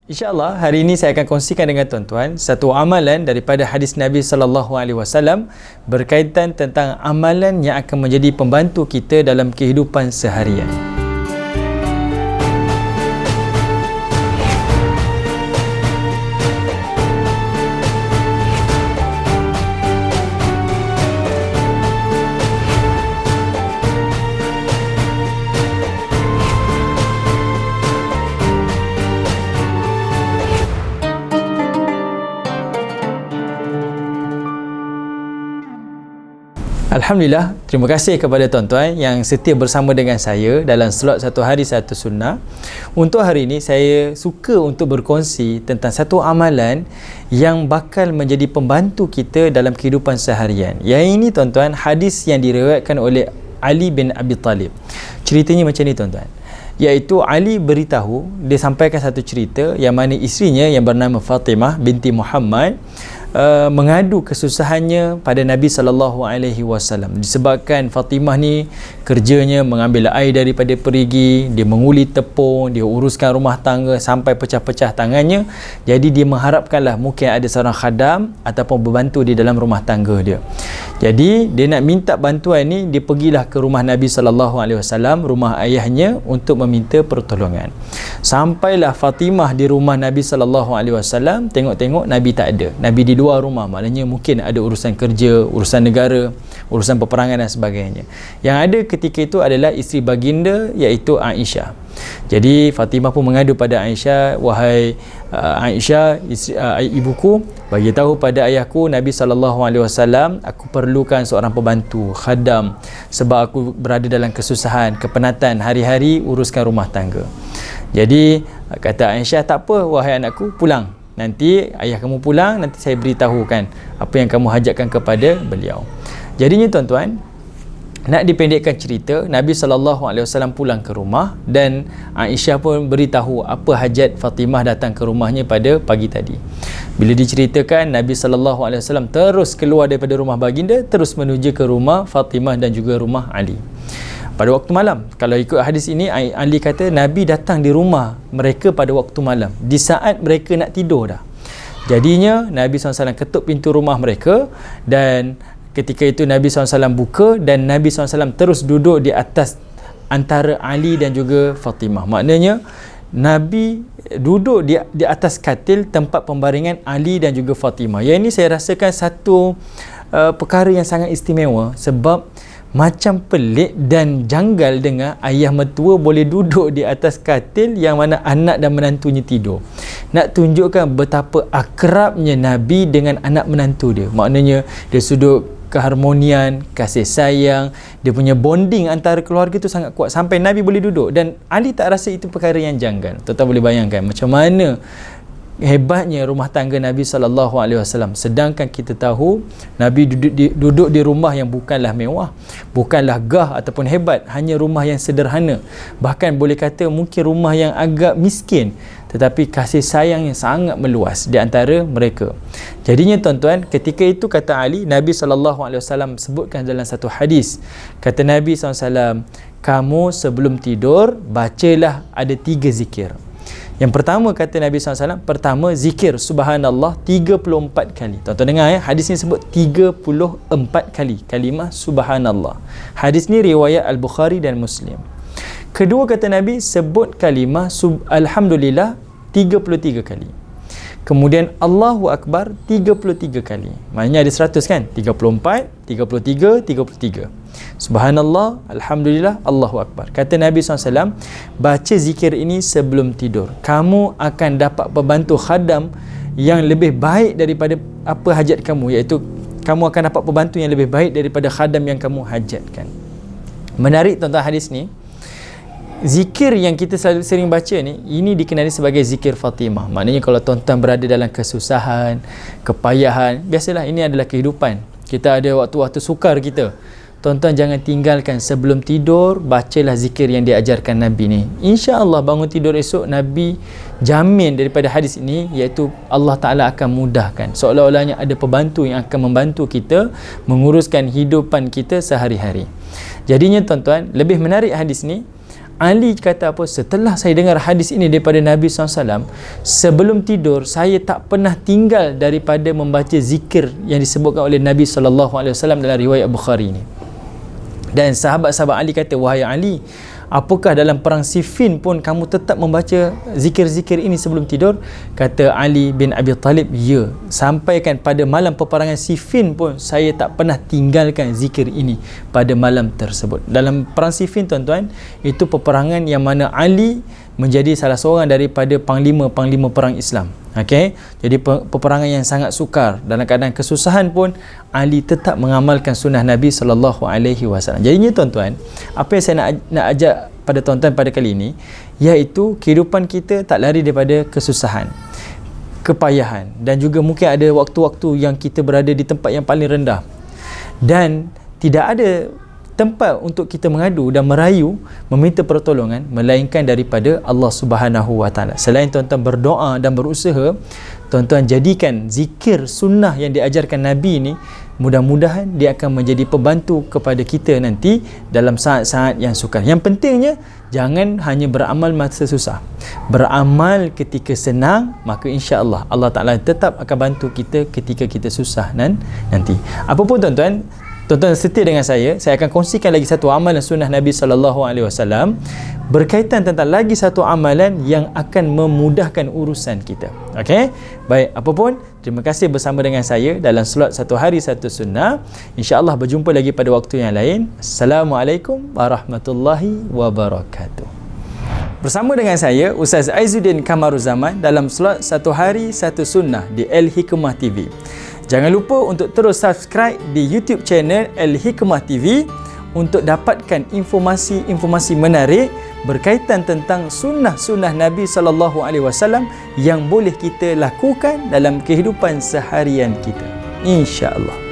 InsyaAllah hari ini saya akan kongsikan dengan tuan-tuan satu amalan daripada hadis Nabi SAW berkaitan tentang amalan yang akan menjadi pembantu kita dalam kehidupan seharian. Alhamdulillah, terima kasih kepada tuan-tuan yang setia bersama dengan saya dalam slot satu hari satu sunnah. Untuk hari ini saya suka untuk berkongsi tentang satu amalan yang bakal menjadi pembantu kita dalam kehidupan seharian. Yang ini tuan-tuan, hadis yang diriwayatkan oleh Ali bin Abi Talib. Ceritanya macam ni tuan-tuan. Iaitu Ali beritahu, dia sampaikan satu cerita yang mana isterinya yang bernama Fatimah binti Muhammad mengadu kesusahannya pada Nabi SAW disebabkan Fatimah ni kerjanya mengambil air daripada perigi, dia menguli tepung, dia uruskan rumah tangga sampai pecah-pecah tangannya. Jadi dia mengharapkanlah mungkin ada seorang khadam ataupun membantu di dalam rumah tangga dia. Jadi dia nak minta bantuan ni, dia pergilah ke rumah Nabi SAW, rumah ayahnya, untuk meminta pertolongan. Sampailah Fatimah di rumah Nabi SAW, tengok-tengok Nabi tak ada. Nabi di luar rumah, maknanya mungkin ada urusan kerja, urusan negara, urusan peperangan dan sebagainya. Yang ada ketika itu adalah isteri baginda, iaitu Aisyah. Jadi Fatimah pun mengadu pada Aisyah, wahai Aisyah, ibuku, bagi tahu pada ayahku Nabi SAW, aku perlukan seorang pembantu, khadam, sebab aku berada dalam kesusahan, kepenatan hari-hari uruskan rumah tangga. Jadi kata Aisyah, tak apa wahai anakku, pulang. Nanti ayah kamu pulang, nanti saya beritahukan apa yang kamu hajatkan kepada beliau. Jadinya tuan-tuan, nak dipendekkan cerita, Nabi SAW pulang ke rumah dan Aisyah pun beritahu apa hajat Fatimah datang ke rumahnya pada pagi tadi. Bila diceritakan, Nabi SAW terus keluar daripada rumah baginda, terus menuju ke rumah Fatimah dan juga rumah Ali. Pada waktu malam, kalau ikut hadis ini, Ali kata Nabi datang di rumah mereka pada waktu malam, di saat mereka nak tidur dah. Jadinya Nabi SAW ketuk pintu rumah mereka dan ketika itu Nabi SAW buka dan Nabi SAW terus duduk di atas antara Ali dan juga Fatimah. Maknanya Nabi duduk di atas katil tempat pembaringan Ali dan juga Fatimah. Yang ini saya rasakan satu perkara yang sangat istimewa, sebab macam pelik dan janggal dengar ayah mertua boleh duduk di atas katil yang mana anak dan menantunya tidur. Nak tunjukkan betapa akrabnya Nabi dengan anak menantu dia. Maknanya dari sudut keharmonian, kasih sayang, dia punya bonding antara keluarga tu sangat kuat sampai Nabi boleh duduk. Dan Ali tak rasa itu perkara yang janggal. Tuan-tuan boleh bayangkan macam mana hebatnya rumah tangga Nabi SAW. Sedangkan kita tahu Nabi duduk di rumah yang bukanlah mewah, bukanlah gah ataupun hebat, hanya rumah yang sederhana, bahkan boleh kata mungkin rumah yang agak miskin, tetapi kasih sayang yang sangat meluas di antara mereka. Jadinya tuan-tuan, ketika itu kata Ali, Nabi SAW sebutkan dalam satu hadis, kata Nabi SAW, kamu sebelum tidur bacalah ada 3 zikir. Yang pertama kata Nabi SAW, pertama zikir subhanallah 34 kali. Tuan-tuan dengar ya, hadis ni sebut 34 kali kalimah subhanallah. Hadis ni riwayat Al-Bukhari dan Muslim. Kedua kata Nabi, sebut kalimah alhamdulillah 33 kali. Kemudian Allahu Akbar 33 kali. Maknanya ada 100 kan? 34, 33, 33. Subhanallah, Alhamdulillah, Allahu Akbar. Kata Nabi SAW, baca zikir ini sebelum tidur. Kamu akan dapat pembantu khadam yang lebih baik daripada apa hajat kamu, iaitu kamu akan dapat pembantu yang lebih baik daripada khadam yang kamu hajatkan. Menarik tuan-tuan hadis ni. Zikir yang kita sering baca ni, ini dikenali sebagai zikir Fatimah. Maknanya kalau tuan-tuan berada dalam kesusahan, kepayahan, biasalah ini adalah kehidupan. Kita ada waktu-waktu sukar kita. Tuan-tuan jangan tinggalkan sebelum tidur, bacalah zikir yang diajarkan Nabi ni. InsyaAllah bangun tidur esok, Nabi jamin daripada hadis ini, iaitu Allah Ta'ala akan mudahkan. Seolah-olahnya ada pembantu yang akan membantu kita menguruskan hidupan kita sehari-hari. Jadinya tuan-tuan, lebih menarik hadis ni, Ali kata apa? Setelah saya dengar hadis ini daripada Nabi SAW, sebelum tidur saya tak pernah tinggal daripada membaca zikir yang disebutkan oleh Nabi SAW dalam riwayat Bukhari ini. Dan sahabat-sahabat Ali kata, wahai Ali, apakah dalam perang Siffin pun kamu tetap membaca zikir-zikir ini sebelum tidur? Kata Ali bin Abi Talib, ya, sampaikan pada malam peperangan Siffin pun saya tak pernah tinggalkan zikir ini pada malam tersebut. Dalam perang Siffin, tuan-tuan, itu peperangan yang mana Ali menjadi salah seorang daripada panglima-panglima perang Islam. Okey, jadi peperangan yang sangat sukar, dalam keadaan kesusahan pun Ali tetap mengamalkan sunnah Nabi SAW. Jadinya tuan-tuan, apa yang saya nak ajak pada tuan-tuan pada kali ini, iaitu kehidupan kita tak lari daripada kesusahan, kepayahan, dan juga mungkin ada waktu-waktu yang kita berada di tempat yang paling rendah dan tidak ada tempat untuk kita mengadu dan merayu meminta pertolongan melainkan daripada Allah Subhanahu Wa Taala. Selain tuan-tuan berdoa dan berusaha, tuan-tuan jadikan zikir sunnah yang diajarkan Nabi ini, mudah-mudahan dia akan menjadi pembantu kepada kita nanti dalam saat-saat yang sukar. Yang pentingnya, jangan hanya beramal masa susah, beramal ketika senang, maka insya-Allah Allah Taala tetap akan bantu kita ketika kita susah nanti. Apapun tuan-tuan setia dengan saya akan kongsikan lagi satu amalan sunnah Nabi SAW berkaitan tentang lagi satu amalan yang akan memudahkan urusan kita. Okey? Baik, apapun, terima kasih bersama dengan saya dalam slot satu hari satu sunnah. InsyaAllah berjumpa lagi pada waktu yang lain. Assalamualaikum warahmatullahi wabarakatuh. Bersama dengan saya, Ustaz Aizuddin Kamaruzaman dalam slot satu hari satu sunnah di Al-Hikmah TV. Jangan lupa untuk terus subscribe di YouTube channel Al-Hikmah TV untuk dapatkan informasi-informasi menarik berkaitan tentang sunnah-sunnah Nabi SAW yang boleh kita lakukan dalam kehidupan seharian kita. InsyaAllah.